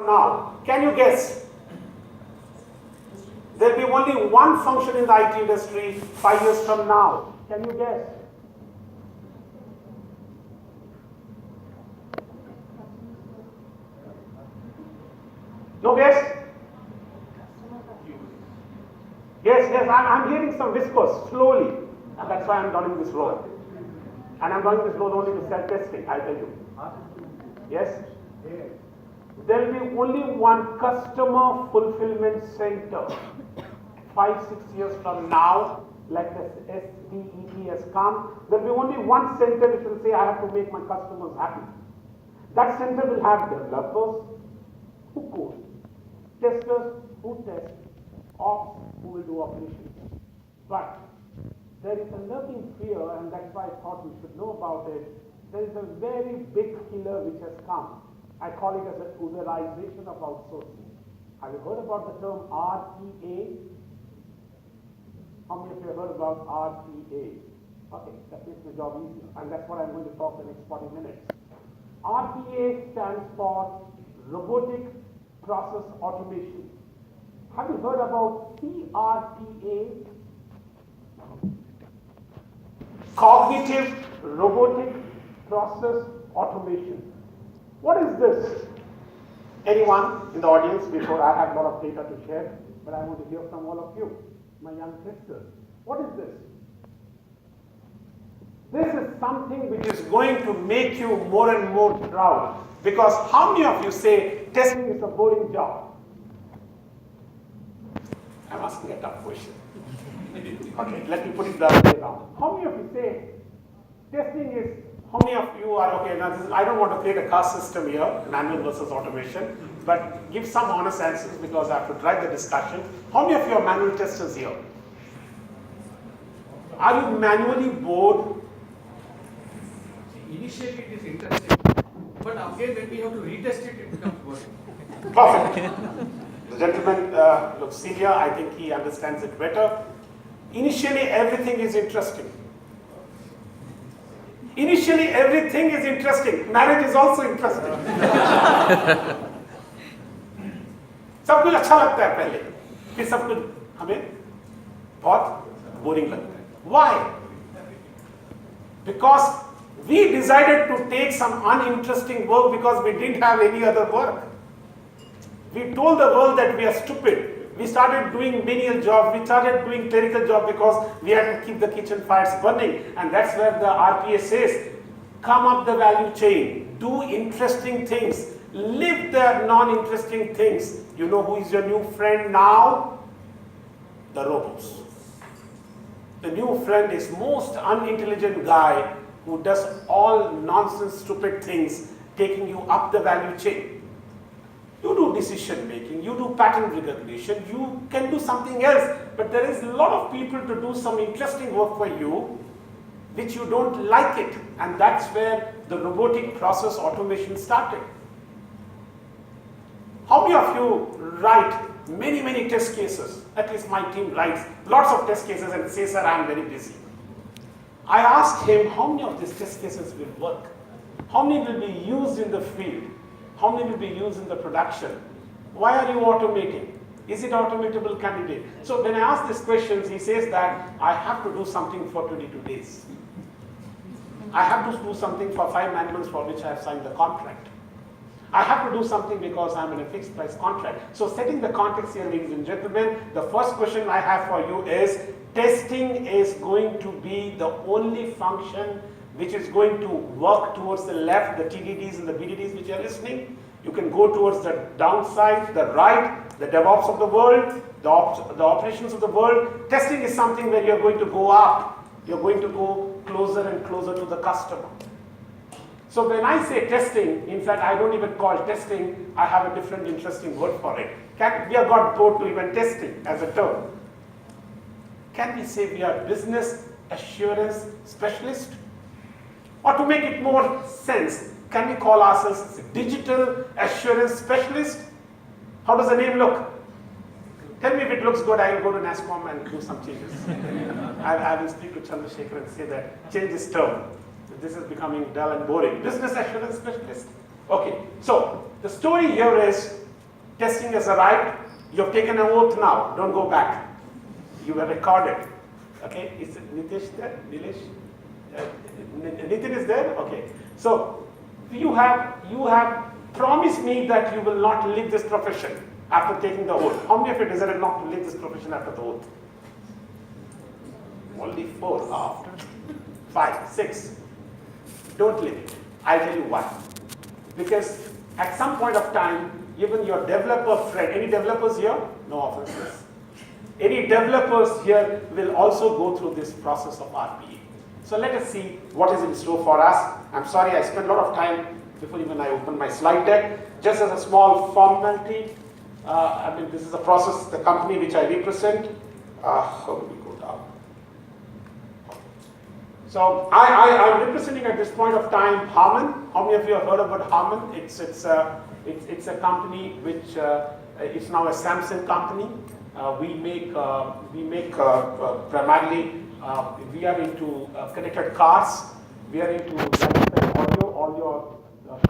Now, can you guess? There will be only one function in the IT industry 5 years from now. Can you guess? No guess? Yes, I'm hearing some whispers slowly. And that's why I'm doing this role. And I'm doing this role only to self-testing, I tell you. Yes? There will be only one customer fulfillment center 5-6 years from now, like the SDET has come. There will be only one center which will say, I have to make my customers happy. That center will have developers who code, testers who test, ops who will do operations. But there is a lurking fear, and that's why I thought we should know about it. There is a very big killer which has come. I call it as an Uberization of outsourcing. Have you heard about the term RPA? How many of you have heard about RPA? Okay, that makes my job easier, and that's what I'm going to talk the next 40 minutes. RPA stands for Robotic Process Automation. Have you heard about CRPA? Cognitive Robotic Process Automation. What is this? Anyone in the audience? Before I have a lot of data to share, but I want to hear from all of you, my young testers. What is this? This is something which is going to make you more and more proud. Because how many of you say testing is a boring job? I'm asking a tough question. Okay, let me put it the other way around. How many of you say testing is, how many of you are, okay, now I don't want to create a caste system here, manual versus automation, but give some honest answers because I have to drive the discussion. How many of you are manual testers here? Are you manually bored? Initially it is interesting, but again when we have to retest it, it becomes boring. Perfect. The gentleman looks senior, I think he understands it better. Initially everything is interesting. Initially everything is interesting. Marriage is also interesting. सब कुछ अच्छा लगता है पहले, फिर सब कुछ हमें बहुत बोरिंग लगता है. Why? Because we decided to take some uninteresting work because we didn't have any other work. We told the world that we are stupid. We started doing menial jobs, we started doing clerical jobs because we had to keep the kitchen fires burning. And that's where the RPA says, come up the value chain, do interesting things, live the non-interesting things. You know who is your new friend now? The robots. The new friend is most unintelligent guy who does all nonsense, stupid things, taking you up the value chain. You do decision making, you do pattern recognition, you can do something else, but there is a lot of people to do some interesting work for you, which you don't like it, and that's where the robotic process automation started. How many of you write many test cases? At least my team writes lots of test cases and says, sir, I am very busy. I asked him, how many of these test cases will work? How many will be used in the field? How many will be used in the production? Why are you automating? Is it automatable candidate? So when I ask these questions, he says that I have to do something for 22 days. I have to do something for 5 manuals for which I have signed the contract. I have to do something because I'm in a fixed price contract. So setting the context here, ladies and gentlemen, the first question I have for you is, testing is going to be the only function which is going to work towards the left, the TDDs and the BDDs which are listening. You can go towards the downside, the right, the DevOps of the world, the operations of the world. Testing is something where you're going to go up. You're going to go closer and closer to the customer. So when I say testing, in fact, I don't even call testing, I have a different interesting word for it. We have got bored to even testing as a term. Can we say we are business assurance specialist? Or to make it more sense, can we call ourselves digital assurance specialist? How does the name look? Tell me if it looks good, I will go to NASCOM and do some changes. I will speak to Chandrasekhar and say that change this term. This is becoming dull and boring. Business assurance specialist. Okay, so the story here is Testing has arrived. You have taken an oath now. Don't go back. You were recorded. Okay? Is Nitish there? Nilesh? Nitin is there? Okay. So you have promised me that you will not leave this profession after taking the oath. How many of you decided not to leave this profession after the oath? Only 4. After 5, 6. Don't leave it. I'll tell you why. Because at some point of time, even your developer friend, any developers here? No offenses. Any developers here will also go through this process of RPA. So let us see what is in store for us. I'm sorry I spent a lot of time before even I open my slide deck. Just as a small formality, this is a process, the company which I represent. How do we go down? So I'm representing at this point of time Harman. How many of you have heard about Harman? It's a company which is now a Samsung company. We make primarily, we are into connected cars. We are into audio. All your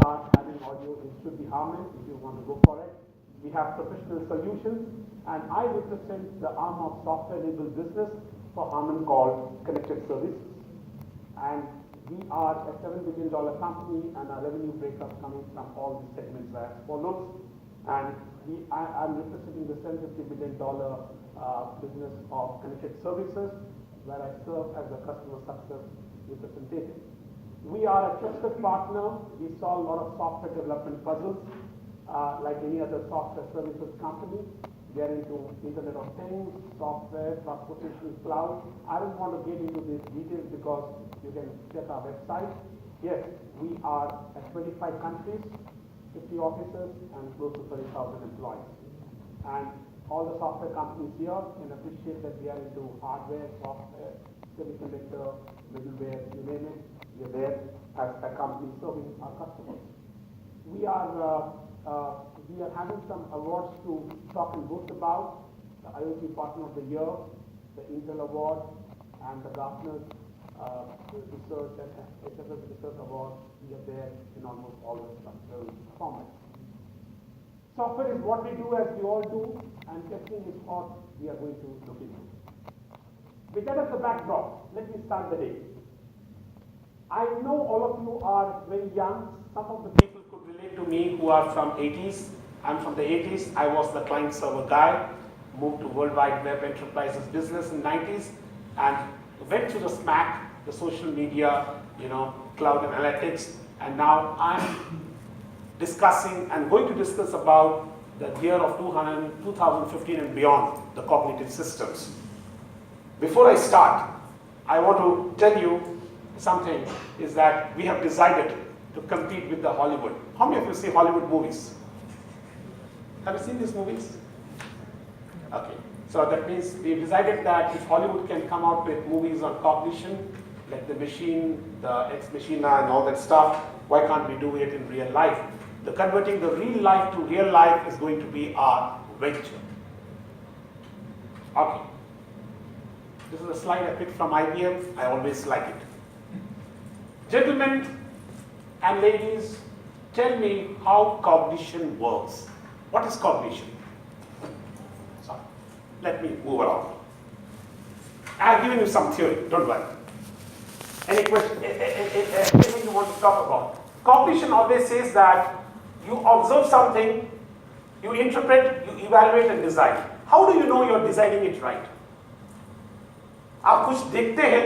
cars having audio, it should be Harman if you want to go for it. We have professional solutions, and I represent the arm of software-enabled business for Harman called Connected Services. And we are a $7 billion company, and our revenue breakup coming from all these segments are as follows. And I'm representing the $750 billion business of Connected Services, where I serve as the customer success representative. We are a trusted partner. We solve a lot of software development puzzles, like any other software services company. We are into Internet of Things, software, transportation, cloud. I don't want to get into these details because you can check our website. Yes, we are at 25 countries, 50 offices, and close to 30,000 employees. And all the software companies here can appreciate that we are into hardware, software, semiconductor, middleware, you name it. We are there as a company serving our customers. We are having some awards to talk and boast about. The IoT Partner of the Year, the Intel Award, and the Gartner's Research and HFS Research Award. We are there in almost all the structural formats. Software is what we do, as we all do, and testing is what we are going to look into. With that as the backdrop, let me start the day. I know all of you are very young. Some of the people could relate to me who are from 80s. I'm from the 80s. I was the client server guy, moved to World Wide Web Enterprises business in 90s, and went to the SMAC, the social media, cloud analytics, and now I'm discussing and going to discuss about the year of 2015 and beyond, the cognitive systems. Before I start, I want to tell you something, is that we have decided to compete with the Hollywood. How many of you see Hollywood movies? Have you seen these movies? Okay. So that means we decided that if Hollywood can come out with movies on cognition, like The Machine, the Ex Machina, and all that stuff, why can't we do it in real life? The converting the real life to real life is going to be our venture. Okay. This is a slide I picked from IBM. I always like it. Gentlemen and ladies, tell me how cognition works. What is cognition? Sorry. Let me move along. I've given you some theory, don't worry. Any question, anything you want to talk about? Cognition always says that you observe something, you interpret, you evaluate and decide. How do you know you're deciding it right? आप कुछ देखते हैं,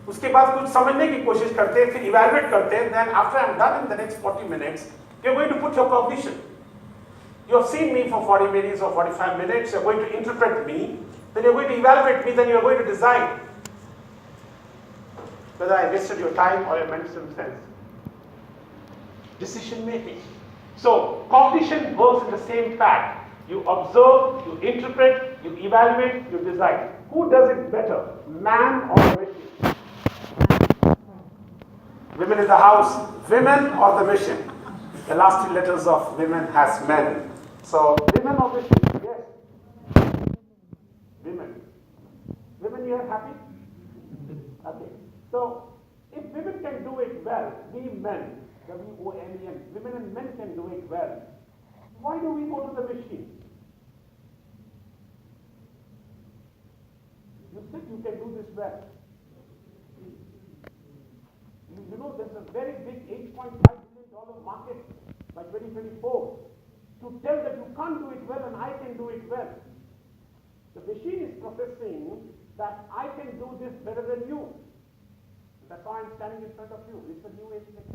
उसके बाद कुछ समझने की कोशिश करते हैं, फिर evaluate करते हैं, then after I'm done in the next 40 minutes, you're going to put your cognition. You have seen me for 40 minutes or 45 minutes, you're going to interpret me, then you're going to evaluate me, then you're going to decide whether I wasted your time or I meant some sense. Decision making. So cognition works in the same pattern. You observe, you interpret, you evaluate, you decide. Who does it better, man or the machine? Women in the house, women or the machine? The last 2 letters of women has men. So women or machine? Yes. Women. Women, you are happy? Okay. So if women can do it well, we men, W-O-M-E-N, women and men can do it well, why do we go to the machine? can do this well. You know, there's a very big $8.5 billion market by 2024. To tell that you can't do it well and I can do it well. The machine is processing that I can do this better than you. That's why I'm standing in front of you. It's a new age technology.